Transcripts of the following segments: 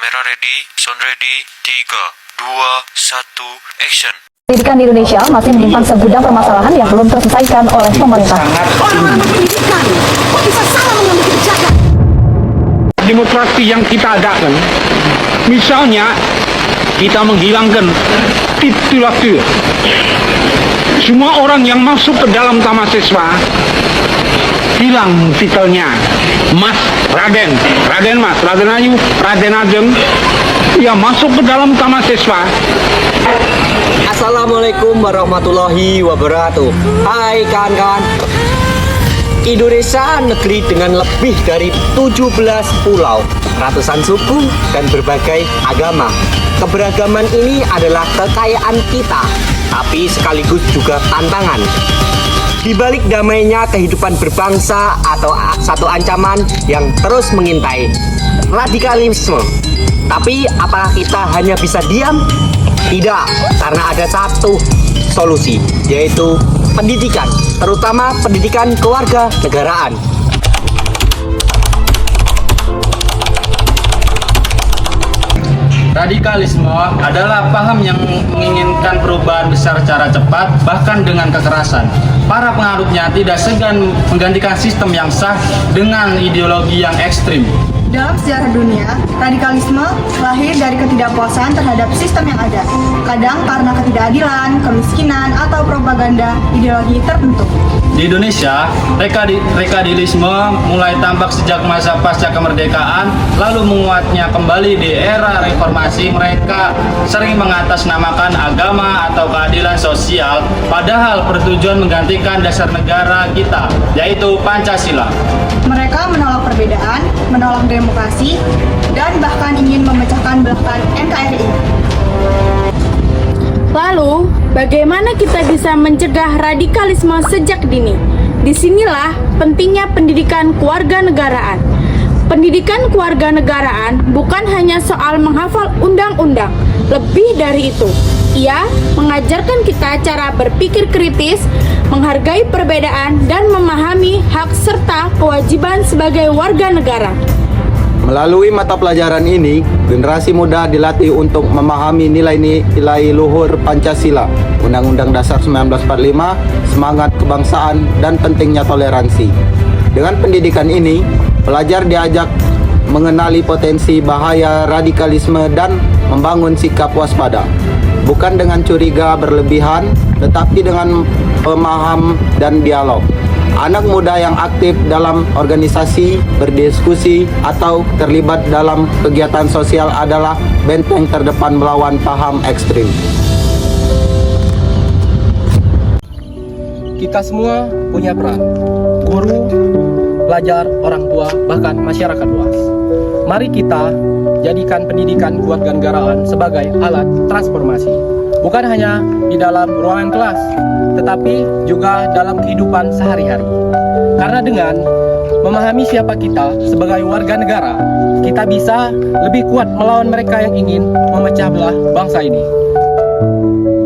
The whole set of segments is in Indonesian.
Kamera ready, sound ready, 3, 2, 1, action. Pendidikan di Indonesia masih menyimpan segudang permasalahan yang belum terselesaikan oleh pemerintah. Orang pendidikan, kok bisa salah mengambil kebijakan? Demokrasi yang kita adakan, misalnya kita menghilangkan titulatur. Semua orang yang masuk ke dalam taman siswa hilang titelnya Mas, Raden, Raden Mas, Raden Ayu, Raden Ajeng. Ya masuk ke dalam taman siswa. Assalamualaikum warahmatullahi wabarakatuh. Hai kawan-kawan. Indonesia negeri dengan lebih dari 17 pulau, ratusan suku, dan berbagai agama. Keberagaman ini adalah kekayaan kita, tapi sekaligus juga tantangan. Di balik damainya kehidupan berbangsa atau satu ancaman yang terus mengintai, radikalisme. Tapi apakah kita hanya bisa diam? Tidak, karena ada satu solusi, yaitu pendidikan, terutama pendidikan kewarganegaraan. Radikalisme adalah paham yang menginginkan perubahan besar secara cepat, bahkan dengan kekerasan. Para penganutnya tidak segan menggantikan sistem yang sah dengan ideologi yang ekstrim. Dalam sejarah dunia, radikalisme lahir dari ketidakpuasan terhadap sistem yang ada, kadang karena ketidakadilan, kemiskinan, atau propaganda ideologi tertentu. Di Indonesia, radikalisme mulai tampak sejak masa pasca kemerdekaan, lalu menguatnya kembali di era reformasi. Mereka sering mengatasnamakan agama atau keadilan sosial, padahal bertujuan menggantikan dasar negara kita, yaitu Pancasila. Mereka menolak perbedaan, menolak demokrasi, dan bahkan ingin memecahkan belah NKRI. Lalu, bagaimana kita bisa mencegah radikalisme sejak dini? Disinilah pentingnya pendidikan kewarganegaraan. Pendidikan kewarganegaraan bukan hanya soal menghafal undang-undang, lebih dari itu. Ia mengajarkan kita cara berpikir kritis, menghargai perbedaan, dan memahami hak serta kewajiban sebagai warga negara. Melalui mata pelajaran ini, generasi muda dilatih untuk memahami nilai-nilai luhur Pancasila, Undang-Undang Dasar 1945, semangat kebangsaan, dan pentingnya toleransi. Dengan pendidikan ini, pelajar diajak mengenali potensi bahaya radikalisme dan membangun sikap waspada. Bukan dengan curiga berlebihan, tetapi dengan pemaham dan dialog. Anak muda yang aktif dalam organisasi, berdiskusi, atau terlibat dalam kegiatan sosial adalah benteng terdepan melawan paham ekstrim. Kita semua punya peran, guru, pelajar, orang tua, bahkan masyarakat luas. Mari kita jadikan pendidikan kewarganegaraan sebagai alat transformasi, bukan hanya di dalam ruangan kelas, tetapi juga dalam kehidupan sehari-hari. Karena dengan memahami siapa kita sebagai warga negara, kita bisa lebih kuat melawan mereka yang ingin memecah belah bangsa ini.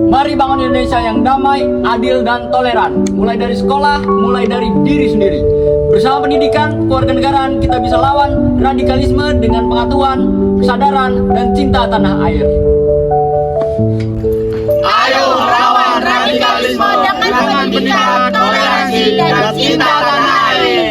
Mari bangun Indonesia yang damai, adil, dan toleran. Mulai dari sekolah, mulai dari diri sendiri. Bersama pendidikan kewarganegaraan, kita bisa lawan radikalisme dengan pengetahuan, kesadaran, dan cinta tanah air. Ayo melawan radikalisme dengan pendidikan, toleransi, dan cinta tanah air.